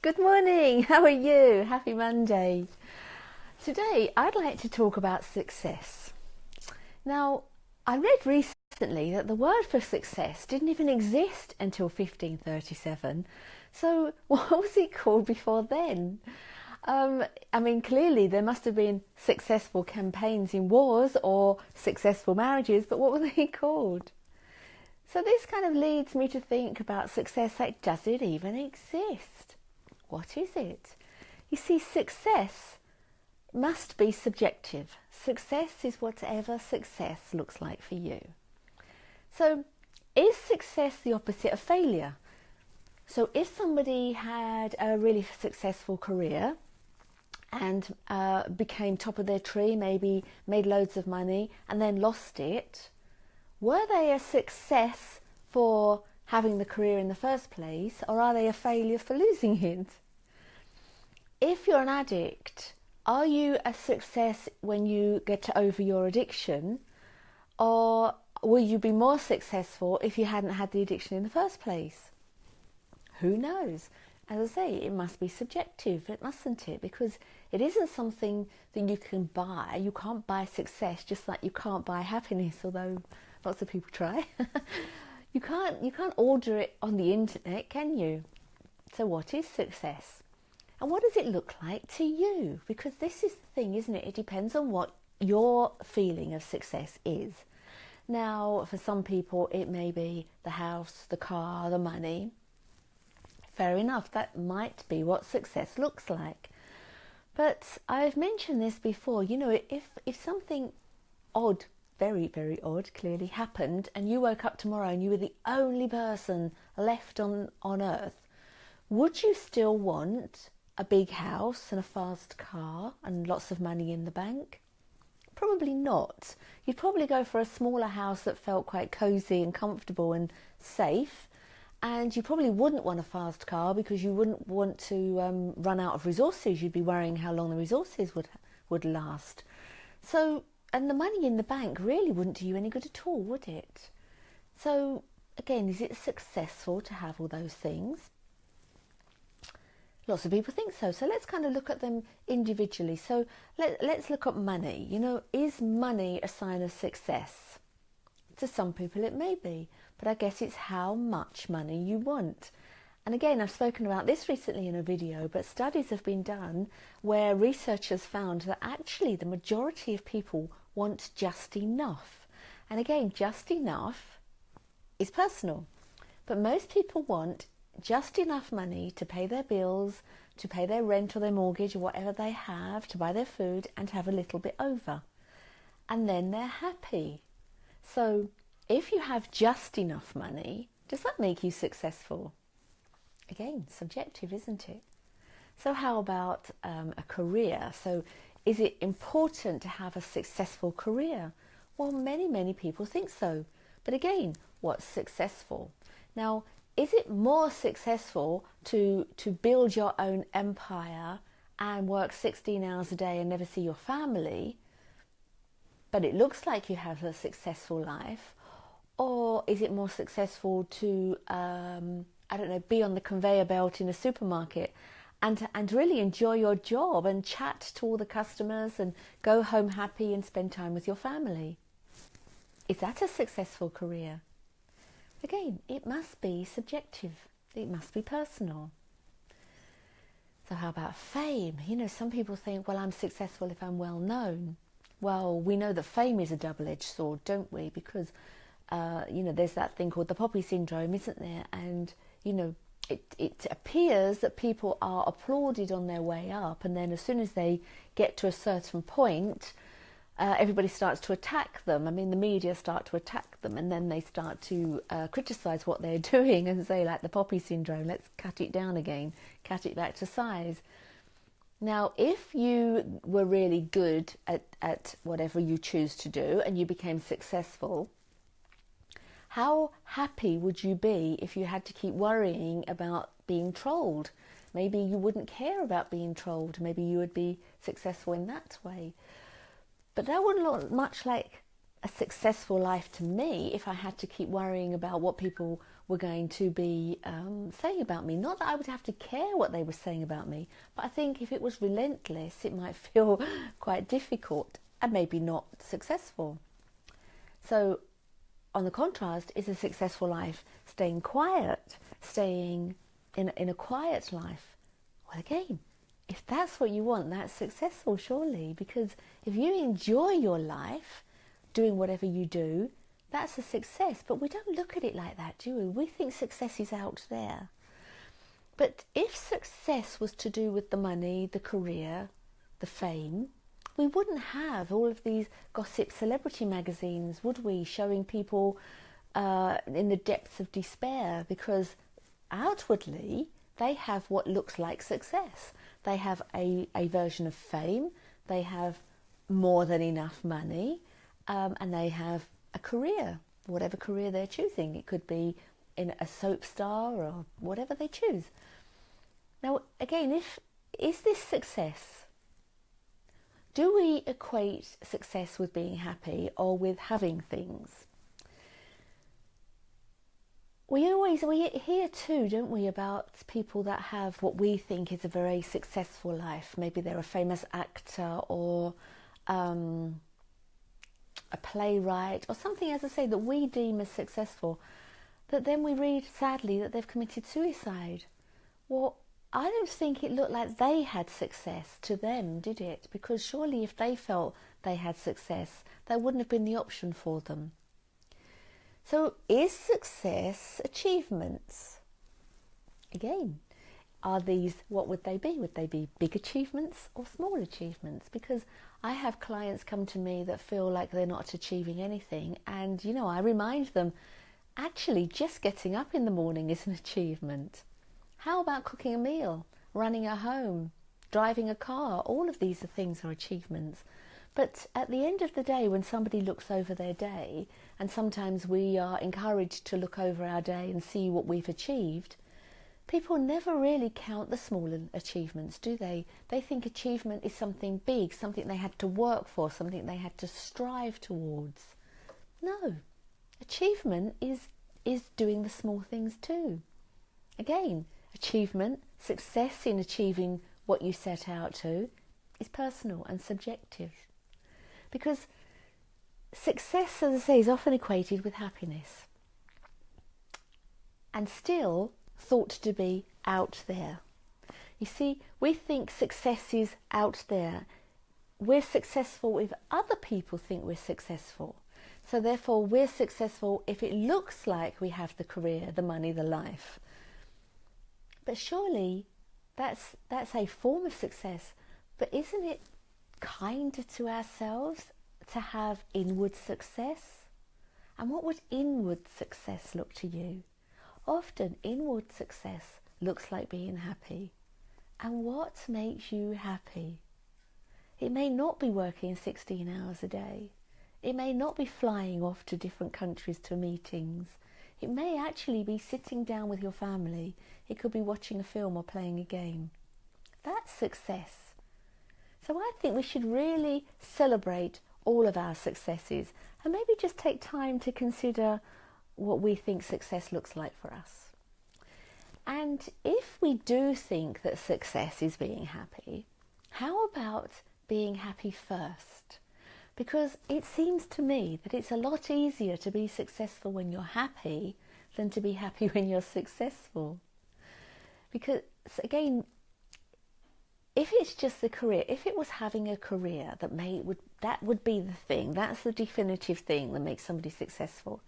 Good morning. How are you? Happy Monday. Today, I'd like to talk about success. Now, I read recently that the word for success didn't even exist until 1537. So, what was it called before then? Clearly there must have been successful campaigns in wars or successful marriages, but what were they called? So this kind of leads me to think about success, like, does it even exist? What is it? You see, success must be subjective. Success is whatever success looks like for you. So is success the opposite of failure? So if somebody had a really successful career and became top of their tree, maybe made loads of money and then lost it, were they a success for having the career in the first place, or are they a failure for losing it? If you're an addict, are you a success when you get over your addiction, or will you be more successful if you hadn't had the addiction in the first place? Who knows? As I say, it must be subjective, mustn't it? Because it isn't something that you can buy. You can't buy success, just like you can't buy happiness, although lots of people try. You can't order it on the internet, can you? So what is success? And what does it look like to you? Because this is the thing, isn't it? It depends on what your feeling of success is. Now, for some people, it may be the house, the car, the money. Fair enough, that might be what success looks like. But I've mentioned this before, if something odd, very, very odd, clearly happened, and you woke up tomorrow and you were the only person left on earth, would you still want a big house and a fast car and lots of money in the bank? Probably not. You'd probably go for a smaller house that felt quite cosy and comfortable and safe, and you probably wouldn't want a fast car because you wouldn't want to run out of resources. You'd be worrying how long the resources would last. So, and the money in the bank really wouldn't do you any good at all, would it? So again, is it successful to have all those things? Lots of people think so. So let's kind of look at them individually. So let's look at money. Is money a sign of success? To some people it may be, but I guess it's how much money you want. And again, I've spoken about this recently in a video, but studies have been done where researchers found that actually the majority of people want just enough. And again, just enough is personal, but most people want just enough money to pay their bills, to pay their rent or their mortgage or whatever they have, to buy their food, and to have a little bit over. And then they're happy. So if you have just enough money, does that make you successful? Again, subjective, isn't it? So how about a career? So is it important to have a successful career? Well, many people think so. But again, what's successful? Now, is it more successful to build your own empire and work 16 hours a day and never see your family, but it looks like you have a successful life? Or is it more successful to, be on the conveyor belt in a supermarket and really enjoy your job and chat to all the customers and go home happy and spend time with your family? Is that a successful career? Again, it must be subjective. It must be personal. So how about fame? Some people think, well, I'm successful if I'm well known. Well, we know that fame is a double-edged sword, don't we? Because, there's that thing called the poppy syndrome, isn't there? And, it appears that people are applauded on their way up, and then as soon as they get to a certain point, everybody starts to attack them. The media start to attack them, and then they start to criticise what they're doing and say, like the poppy syndrome, let's cut it down again, cut it back to size. Now, if you were really good at whatever you choose to do and you became successful, how happy would you be if you had to keep worrying about being trolled? Maybe you wouldn't care about being trolled. Maybe you would be successful in that way. But that wouldn't look much like a successful life to me if I had to keep worrying about what people were going to be saying about me. Not that I would have to care what they were saying about me, but I think if it was relentless, it might feel quite difficult and maybe not successful. So, on the contrast, is a successful life staying quiet, staying in a quiet life? Well, again, if that's what you want, that's successful, surely, because if you enjoy your life doing whatever you do, that's a success. But we don't look at it like that, do we? We think success is out there. But if success was to do with the money, the career, the fame, we wouldn't have all of these gossip celebrity magazines, would we, showing people in the depths of despair, because outwardly they have what looks like success. They have a version of fame, they have more than enough money, and they have a career, whatever career they're choosing. It could be in a soap star or whatever they choose. Now, again, is this success? Do we equate success with being happy or with having things? We hear too, don't we, about people that have what we think is a very successful life. Maybe they're a famous actor or a playwright or something, as I say, that we deem as successful, that then we read, sadly, that they've committed suicide. Well, I don't think it looked like they had success to them, did it? Because surely if they felt they had success, that wouldn't have been the option for them. So is success achievements? Again, are these, what would they be? Would they be big achievements or small achievements? Because I have clients come to me that feel like they're not achieving anything. And, I remind them, actually, just getting up in the morning is an achievement. How about cooking a meal, running a home, driving a car? All of these things are achievements. But at the end of the day, when somebody looks over their day, and sometimes we are encouraged to look over our day and see what we've achieved, people never really count the small achievements, do they? They think achievement is something big, something they had to work for, something they had to strive towards. No, achievement is doing the small things too. Again, achievement, success in achieving what you set out to, is personal and subjective. Because success, as I say, is often equated with happiness and still thought to be out there. You see, we think success is out there. We're successful if other people think we're successful. So therefore, we're successful if it looks like we have the career, the money, the life. But surely that's a form of success. But isn't it kinder to ourselves to have inward success? And what would inward success look to you? Often inward success looks like being happy. And what makes you happy? It may not be working 16 hours a day. It may not be flying off to different countries to meetings. It may actually be sitting down with your family. It could be watching a film or playing a game. That's success. So I think we should really celebrate all of our successes and maybe just take time to consider what we think success looks like for us. And if we do think that success is being happy, how about being happy first? Because it seems to me that it's a lot easier to be successful when you're happy than to be happy when you're successful. Because, again, if it's just the career, if it was having a career that would be the thing, that's the definitive thing that makes somebody successful.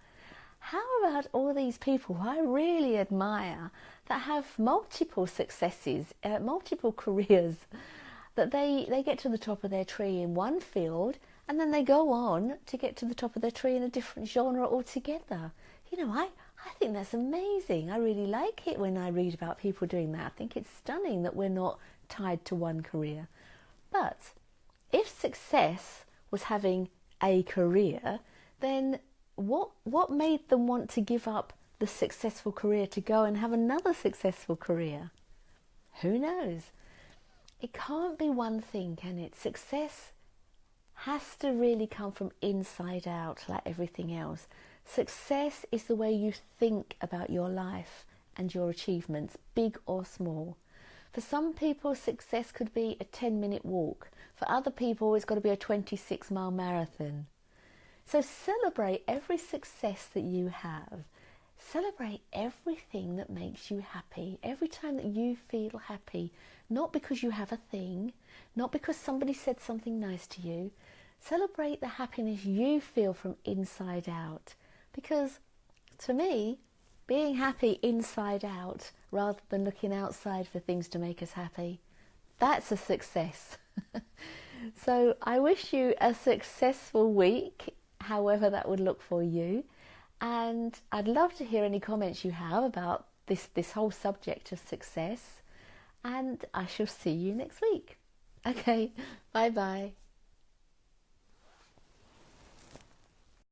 How about all these people who I really admire that have multiple successes, multiple careers, that they get to the top of their tree in one field and then they go on to get to the top of their tree in a different genre altogether? I think that's amazing. I really like it when I read about people doing that. I think it's stunning that we're not tied to one career. But if success was having a career, then what made them want to give up the successful career to go and have another successful career? Who knows? It can't be one thing, can it? Success has to really come from inside out, like everything else. Success is the way you think about your life and your achievements, big or small. For some people, success could be a 10-minute walk. For other people, it's got to be a 26-mile marathon. So celebrate every success that you have. Celebrate everything that makes you happy. Every time that you feel happy, not because you have a thing, not because somebody said something nice to you. Celebrate the happiness you feel from inside out. Because to me, being happy inside out rather than looking outside for things to make us happy, that's a success. So I wish you a successful week, however that would look for you. And I'd love to hear any comments you have about this whole subject of success. And I shall see you next week. Okay, bye bye.